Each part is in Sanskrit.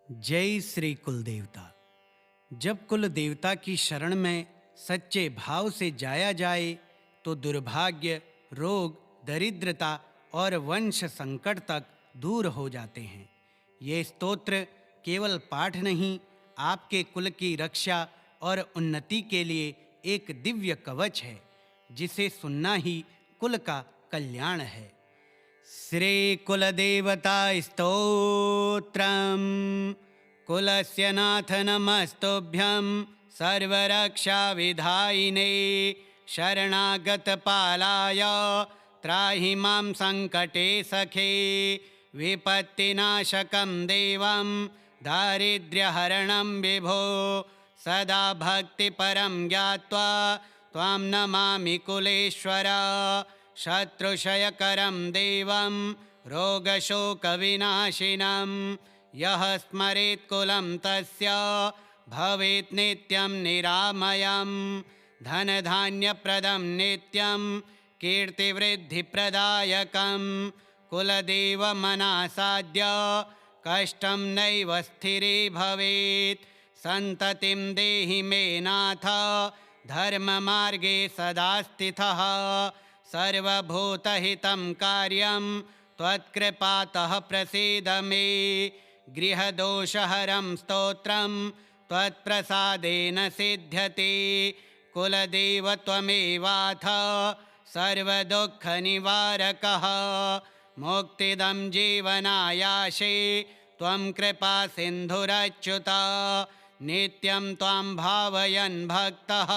जय श्री कुल देवता। जब कुल देवता की शरण में सच्चे भाव से जाया जाए तो दुर्भाग्य, रोग, दरिद्रता और वंश संकट तक दूर हो जाते हैं। ये स्तोत्र केवल पाठ नहीं, आपके कुल की रक्षा और उन्नति के लिए एक दिव्य कवच है, जिसे सुनना ही कुल का कल्याण है। श्री कुलदेवता स्तोत्रम। कुलस्य नाथ नमस्तुभ्यं सर्वरक्षा विधायिने शरणागत पालाय त्राहि मां संकटे सखे विपत्तिनाशकं देवं दारिद्र्यहरणं विभो सदा भक्तिपरं ज्ञात्वा त्वां नमामि कुलेश्वर शत्रुक्षयकरं देवं रोगशोकविनाशिनं यः स्मरेत् कुलं तस्य भवेत् नित्यं निरामयं धनधान्यप्रदं नित्यं कीर्तिवृद्धिप्रदायकं कुलदेवमनासाद्य कष्टं नैव स्थिरीभवेत् सन्ततिं देहि मे नाथ धर्ममार्गे सदा स्थितः सर्वभूतहितं कार्यं त्वत्कृपातः प्रसीद मे गृहदोषहरं स्तोत्रं त्वत्प्रसादेन सिद्ध्यति कुलदेव त्वमेवाथ सर्वदुःखनिवारकः मुक्तिदं जीवनायाशे त्वं कृपा सिन्धुरच्युत नित्यं त्वां भावयन् भक्तः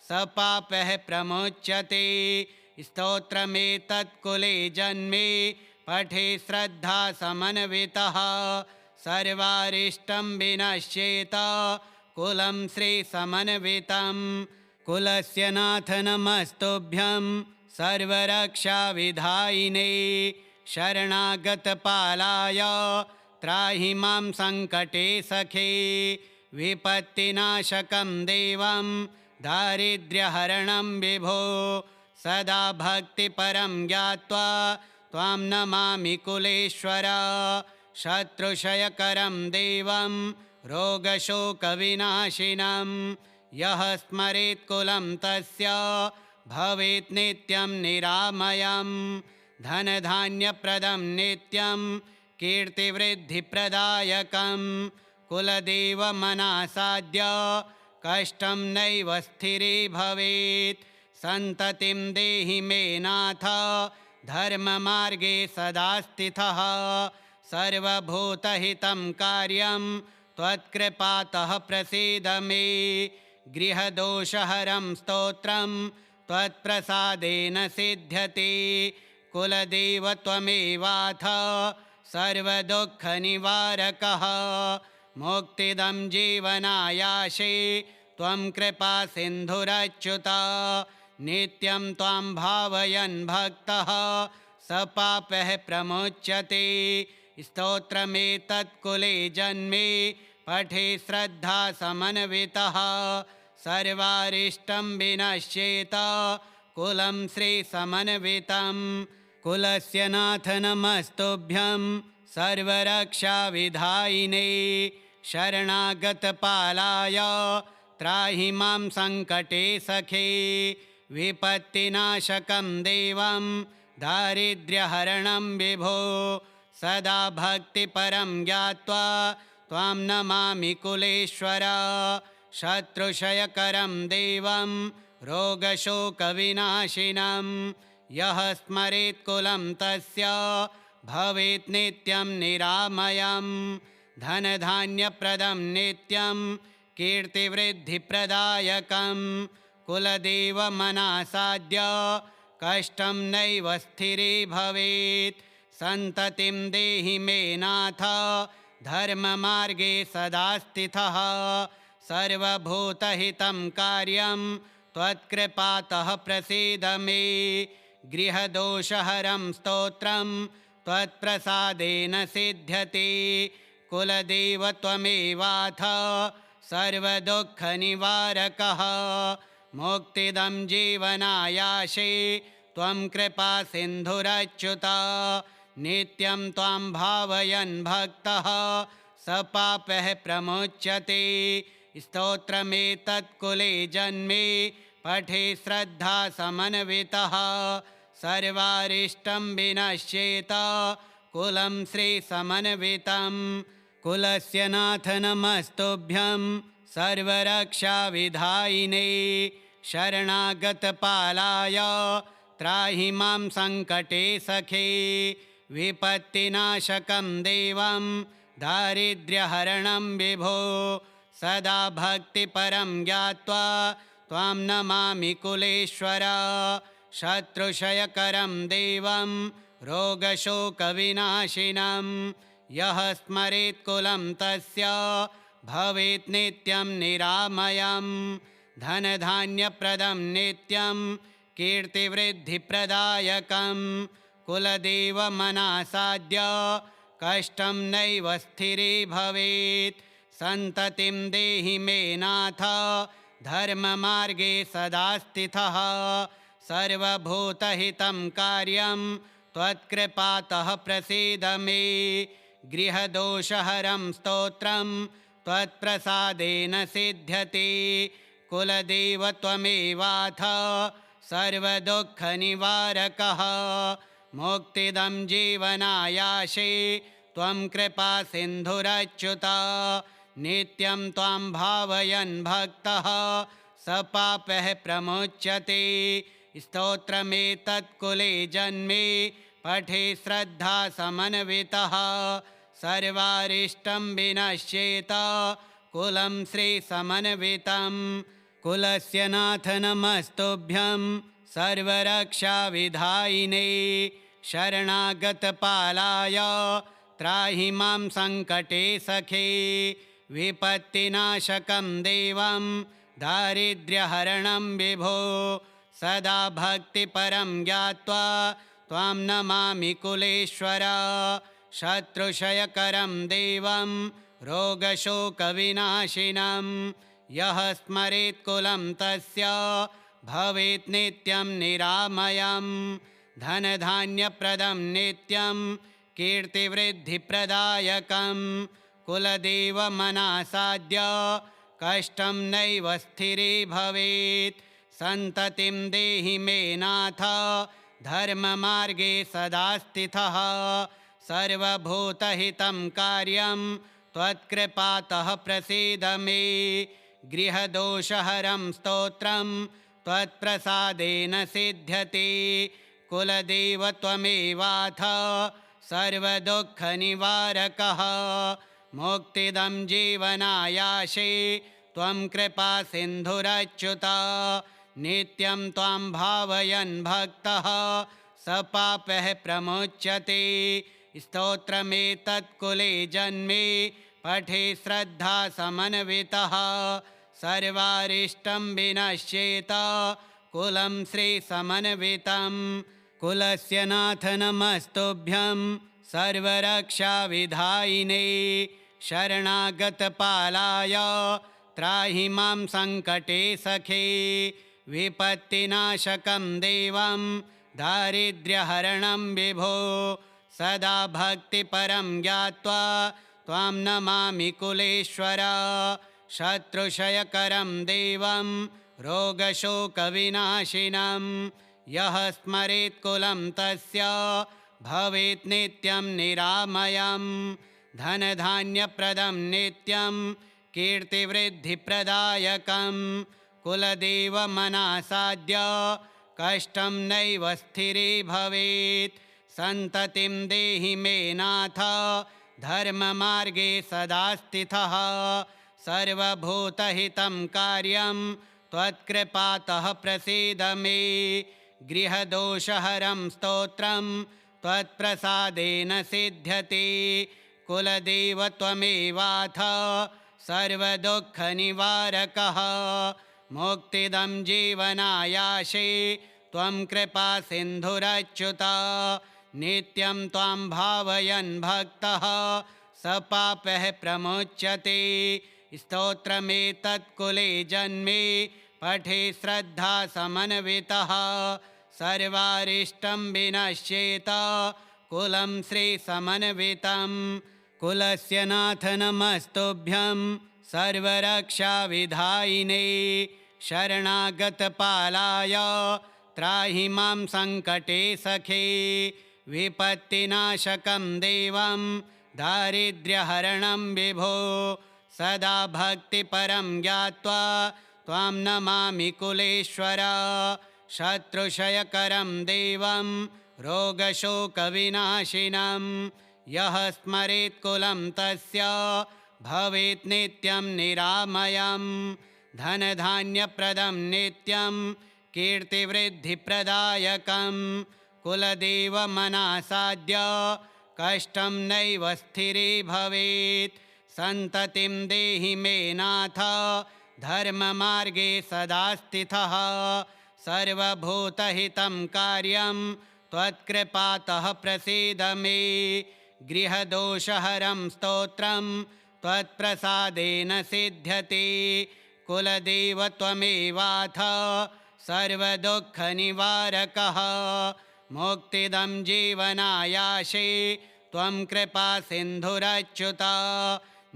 स पापः प्रमुच्यते स्तोत्रमेतत्कुले जन्मे पठे श्रद्धा समन्वितः सर्वारिष्टं विनश्येत कुलं श्रीसमन्वितं कुलस्य नाथ नमस्तुभ्यं सर्वरक्षाविधायिने शरणागतपालाय त्राहि मां संकटे सखे विपत्तिनाशकं देवं दारिद्र्यहरणं विभो सदा भक्तिपरं ज्ञात्वा त्वां नमामि कुलेश्वर शत्रुक्षयकरं देवं रोगशोकविनाशिनं यः स्मरेत् कुलं तस्य भवेत् नित्यं निरामयं धनधान्यप्रदं नित्यं कीर्तिवृद्धिप्रदायकं कुलदेवमनासाद्य कष्टं नैव स्थिरीभवेत् सन्ततिं देहि मे नाथ धर्ममार्गे सदा स्थितः सर्वभूतहितं कार्यं त्वत्कृपातः प्रसीद मे गृहदोषहरं स्तोत्रं त्वत्प्रसादेन सिद्ध्यति कुलदेव त्वमेवाथ सर्वदुःखनिवारकः मुक्तिदं जीवनायाशे त्वं कृपा सिन्धुरच्युत नित्यं त्वां भावयन् भक्तः स पापः प्रमुच्यते स्तोत्रमेतत्कुले जन्मे पठे श्रद्धा समन्वितः सर्वारिष्टं विनश्येत कुलं श्रीसमन्वितं कुलस्य नाथ नमस्तुभ्यं सर्वरक्षाविधायिने शरणागतपालाय त्राहि मां संकटे सखे विपत्तिनाशकं देवं दारिद्र्यहरणं विभो सदा भक्तिपरं ज्ञात्वा त्वां नमामि कुलेश्वर शत्रुक्षयकरं देवं रोगशोकविनाशिनं यः स्मरेत् कुलं तस्य भवेत् नित्यं निरामयं धनधान्यप्रदं नित्यं कीर्तिवृद्धिप्रदायकं कुलदेवमनासाद्य कष्टं नैव स्थिरीभवेत् सन्ततिं देहि मे नाथ धर्ममार्गे सदा स्थितः सर्वभूतहितं कार्यं त्वत्कृपातः प्रसीद मे गृहदोषहरं स्तोत्रं त्वत्प्रसादेन सिद्ध्यति कुलदेव त्वमेवाथ सर्वदुःखनिवारकः मुक्तिदं जीवनायाशे त्वं कृपा सिन्धुरच्युत नित्यं त्वां भावयन् भक्तः स स पापः प्रमुच्यते। स्तोत्रमेतत्कुले जन्मे पठे श्रद्धा समन्वितः सर्वारिष्टं विनश्येत कुलं श्रीसमन्वितं। कुलस्य नाथ नमस्तुभ्यं सर्वरक्षाविधायिने शरणागतपालाय त्राहि मां सङ्कटे सखे। विपत्तिनाशकं देवं दारिद्र्यहरणं विभो सदा भक्तिपरं ज्ञात्वा त्वां नमामि कुलेश्वर। शत्रुक्षयकरं देवं रोगशोकविनाशिनं यः स्मरेत् कुलं तस्य भवेत् नित्यं निरामयम्। धनधान्यप्रदं नित्यं कीर्तिवृद्धिप्रदायकं कुलदेवमनासाद्य कष्टं नैव स्थिरीभवेत्। सन्ततिं देहि मे नाथ धर्ममार्गे सदा स्थितः सर्वभूतहितं कार्यं त्वत्कृपातः प्रसीद मे। गृहदोषहरं स्तोत्रं त्वत्प्रसादेन सिद्ध्यति कुलदेव त्वमेवाथ सर्वदुःखनिवारकः। मुक्तिदं जीवनायाशे त्वं कृपा सिन्धुरच्युत नित्यं त्वां भावयन् भक्तः स पापः प्रमुच्यते। स्तोत्रमेतत्कुले जन्मे पठे श्रद्धा समन्वितः सर्वारिष्टं विनश्येत कुलं श्रीसमन्वितं। कुलस्य नाथ नमस्तुभ्यं सर्वरक्षाविधायिने शरणागतपालाय त्राहि मां सङ्कटे सखे। विपत्तिनाशकं देवं दारिद्र्यहरणं विभो सदा भक्तिपरं ज्ञात्वा त्वां नमामि कुलेश्वर। शत्रुक्षयकरं देवं रोगशोकविनाशिनं यः स्मरेत् कुलं तस्य भवेत् नित्यं निरामयम्। धनधान्यप्रदं नित्यं कीर्तिवृद्धिप्रदायकं कुलदेवमनासाद्य कष्टं नैव स्थिरीभवेत्। सन्ततिं देहि मे नाथ धर्ममार्गे सदा स्थितः सर्वभूतहितं कार्यं त्वत्कृपातः प्रसीद मे। गृहदोषहरं स्तोत्रं त्वत्प्रसादेन सिद्ध्यति कुलदेव त्वमेवाथ सर्वदुःखनिवारकः। मुक्तिदं जीवनायाशे त्वं कृपा सिन्धुरच्युत नित्यं त्वां भावयन् भक्तः स पापः प्रमुच्यते। स्तोत्रमेतत्कुले जन्मे पठे श्रद्धा समन्वितः सर्वारिष्टं विनश्येत कुलं श्रीसमन्वितं। कुलस्य नाथ नमस्तुभ्यं सर्वरक्षाविधायिने शरणागतपालाय त्राहि मां सङ्कटे सखे। विपत्तिनाशकं देवं दारिद्र्यहरणं विभो सदा भक्तिपरं ज्ञात्वा त्वां नमामि कुलेश्वर। शत्रुक्षयकरं देवं रोगशोकविनाशिनं यः स्मरेत् कुलं तस्य भवेत् नित्यं निरामयम्। धनधान्यप्रदं नित्यं कीर्तिवृद्धिप्रदायकं कुलदेवमनासाद्य कष्टं नैव स्थिरीभवेत्। सन्ततिं देहि मे नाथ धर्ममार्गे सदा स्थितः सर्वभूतहितं कार्यं त्वत्कृपातः प्रसीद मे। गृहदोषहरं स्तोत्रं त्वत्प्रसादेन सिद्ध्यति कुलदेव त्वमेवाथ सर्वदुःखनिवारकः। मुक्तिदं जीवनायाशे त्वं कृपा सिन्धुरच्युत नित्यं त्वां भावयन् भक्तः स पापः प्रमुच्यते। स्तोत्रमेतत्कुले जन्मे पठे श्रद्धा समन्वितः सर्वारिष्टं विनश्येत कुलं श्रीसमन्वितं। कुलस्य नाथ नमस्तुभ्यं सर्वरक्षाविधायिने शरणागतपालाय त्राहि मां सङ्कटे सखे विपत्तिनाशकं देवं दारिद्र्यहरणं विभो सदा भक्तिपरं ज्ञात्वा त्वां नमामि कुलेश्वर शत्रुक्षयकरं देवं रोगशोकविनाशिनं यः स्मरेत् कुलं तस्य भवेत् नित्यं निरामयं धनधान्यप्रदं नित्यं कीर्तिवृद्धिप्रदायकं कुलदेवमनासाद्य कष्टं नैव स्थिरे भवेत् सन्ततिं देहि मे नाथ धर्ममार्गे सदा स्थितः सर्वभूतहितं कार्यं त्वत्कृपातः प्रसीद मे गृहदोषहरं स्तोत्रं त्वत्प्रसादेन सिद्ध्यते कुलदेव त्वमेवाथ सर्वदुःखनिवारकः मुक्तिदं जीवनायाशे त्वं कृपा सिन्धुरच्युत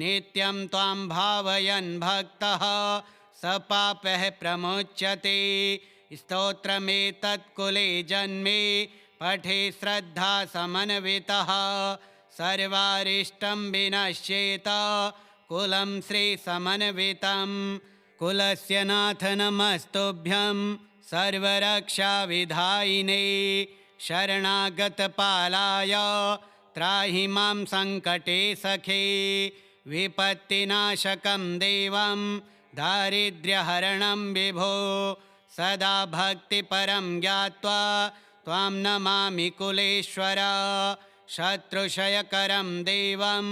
नित्यं त्वां भावयन् भक्तः स पापः प्रमुच्यते स्तोत्रमेतत्कुले जन्मे पठे श्रद्धा समन्वितः सर्वारिष्टं विनश्येत कुलं श्रीसमन्वितं कुलस्य नाथ नमस्तुभ्यं सर्वरक्षाविधायिने शरणागतपालाय त्राहि मां सङ्कटे सखे विपत्तिनाशकं देवं दारिद्र्यहरणं विभो सदा भक्तिपरं ज्ञात्वा त्वां नमामि कुलेश्वर शत्रुक्षयकरं देवं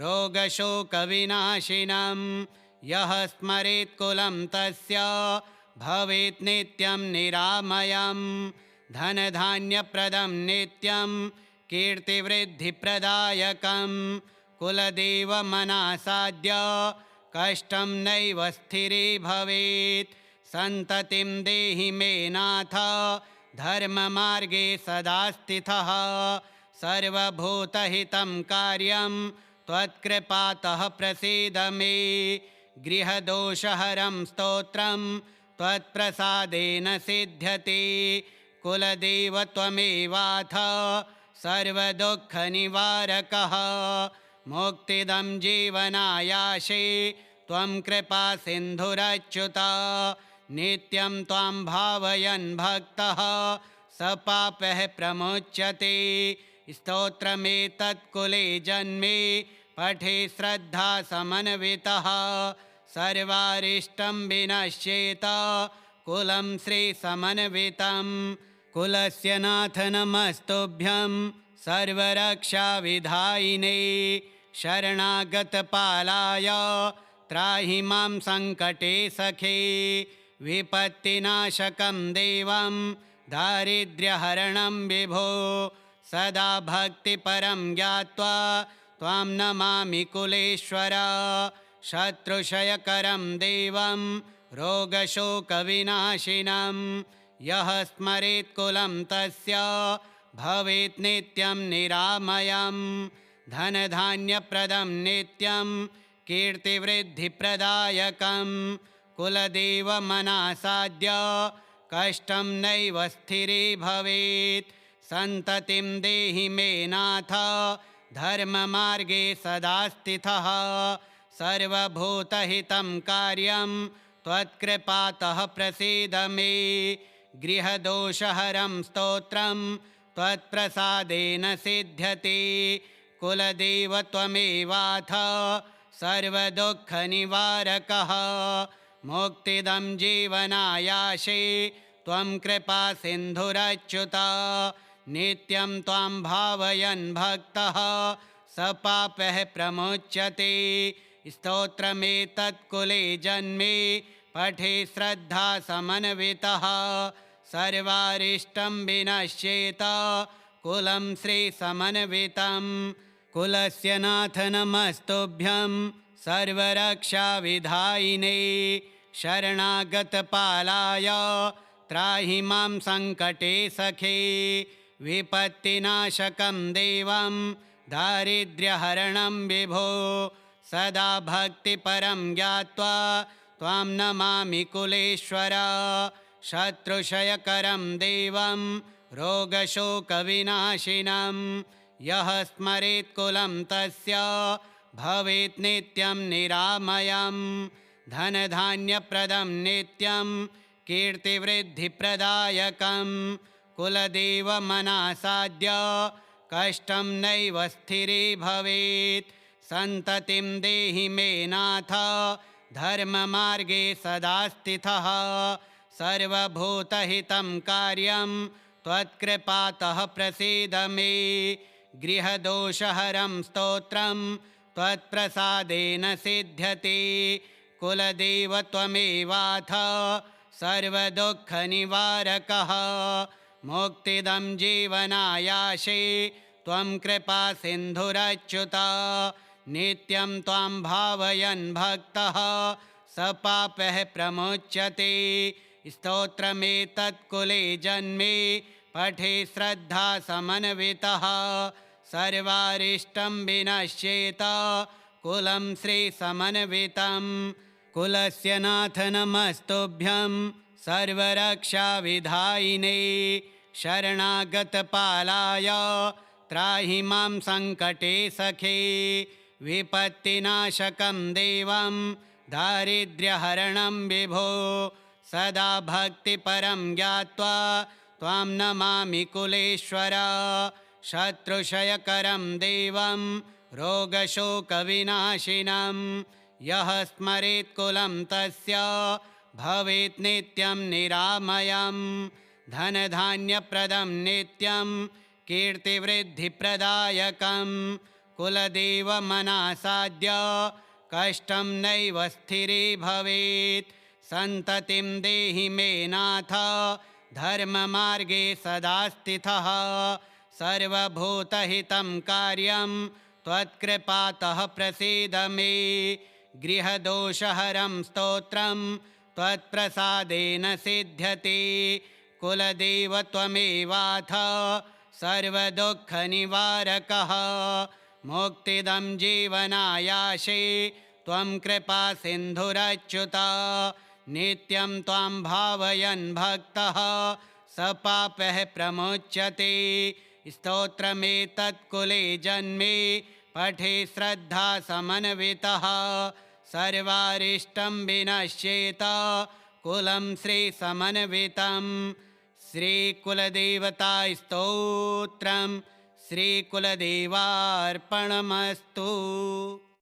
रोगशोकविनाशिनं यः स्मरेत् कुलं तस्य भवेत् नित्यं निरामयं धनधान्यप्रदं नित्यं कीर्तिवृद्धिप्रदायकं कुलदेवमनासाद्य कष्टं नैव स्थिरे भवेत् सन्ततिं देहि मे नाथ धर्ममार्गे सदा स्थितः सर्वभूतहितं कार्यं त्वत्कृपातः प्रसीद मे गृहदोषहरं स्तोत्रं त्वत्प्रसादेन सिद्ध्यते कुलदेव त्वमेवाथ सर्वदुःखनिवारकः मुक्तिदं जीवनायाशे त्वं कृपा सिन्धुरच्युत नित्यं त्वां भावयन् भक्तः स पापः प्रमुच्यते स्तोत्रमेतत्कुले जन्मे पठे श्रद्धा समन्वितः सर्वारिष्टं विनश्येत कुलं श्रीसमन्वितं कुलस्य नाथ नमस्तुभ्यं सर्वरक्षाविधायिने शरणागतपालाय त्राहि मां सङ्कटे सखे विपत्तिनाशकं देवं दारिद्र्यहरणं विभो सदा भक्तिपरं ज्ञात्वा त्वां नमामि कुलेश्वर शत्रुक्षयकरं देवं रोगशोकविनाशिनं यः स्मरेत् कुलं तस्य भवेत् नित्यं निरामयं धनधान्यप्रदं नित्यं कीर्तिवृद्धिप्रदायकं कुलदेवमनासाद्य कष्टं नैव स्थिरे भवेत् सन्ततिं देहि मे नाथ धर्ममार्गे सदा स्थितः सर्वभूतहितं कार्यं त्वत्कृपातः प्रसीद मे गृहदोषहरं स्तोत्रं त्वत्प्रसादेन सिद्ध्यते कुलदेव त्वमेवाथ सर्वदुःखनिवारकः मुक्तिदं जीवनायाशे त्वं कृपा सिन्धुरच्युत नित्यं त्वां भावयन् भक्तः स पापः प्रमुच्यते स्तोत्रमेतत्कुले जन्मे पठे श्रद्धा समन्वितः सर्वारिष्टं विनश्येत कुलं श्रीसमन्वितं कुलस्य नाथ नमस्तुभ्यं सर्वरक्षाविधायिने शरणागतपालाय त्राहि मां सङ्कटे सखे विपत्तिनाशकं देवं दारिद्र्यहरणं विभो सदा भक्तिपरं ज्ञात्वा त्वां नमामि कुलेश्वर शत्रुक्षयकरं देवं रोगशोकविनाशिनं यः स्मरेत् कुलं तस्य भवेत् नित्यं निरामयं धनधान्यप्रदं नित्यं कीर्तिवृद्धिप्रदायकं कुलदेवमनासाद्य कष्टं नैव स्थिरीभवेत् सन्ततिं देहि मे नाथ धर्ममार्गे सदा स्थितः सर्वभूतहितं कार्यं त्वत्कृपातः प्रसीद मे गृहदोषहरं स्तोत्रं त्वत्प्रसादेन सिद्ध्यति कुलदेव त्वमेवाथ सर्वदुःखनिवारकः मुक्तिदं जीवनायाशे त्वं कृपा सिन्धुरच्युत नित्यं त्वां भावयन् भक्तः स पापः प्रमुच्यते स्तोत्रमेतत्कुले जन्मे पठे श्रद्धा समन्वितः सर्वारिष्टं विनश्येत कुलं श्रीसमन्वितं कुलस्य नाथ नमस्तुभ्यं सर्वरक्षाविधायिने शरणागतपालाय त्राहि मां सङ्कटे सखे विपत्तिनाशकं देवं दारिद्र्यहरणं विभो सदा भक्तिपरं ज्ञात्वा त्वां नमामि कुलेश्वर शत्रुक्षयकरं देवं रोगशोकविनाशिनं यः स्मरेत् कुलं तस्य भवेत् नित्यं निरामयं धनधान्यप्रदं नित्यं कीर्तिवृद्धिप्रदायकं कुलदेवमनासाद्य कष्टं नैव स्थिरीभवेत् सन्ततिं देहि मे नाथ धर्ममार्गे सदा स्थितः सर्वभूतहितं कार्यं त्वत्कृपातः प्रसीद मे गृहदोषहरं स्तोत्रं त्वत्प्रसादेन सिद्ध्यति कुलदेव त्वमेवाथ सर्वदुःखनिवारकः मुक्तिदं जीवनायाशे त्वं कृपा सिन्धुरच्युत नित्यं त्वां भावयन् भक्तः स पापः प्रमुच्यते स्तोत्रमेतत्कुले जन्मे पठे श्रद्धा समन्वितः सर्वारिष्टं विनश्येत कुलं श्रीसमन्वितं श्रीकुलदेवतास्तोत्रं श्रीकुलदेवार्पणमस्तु।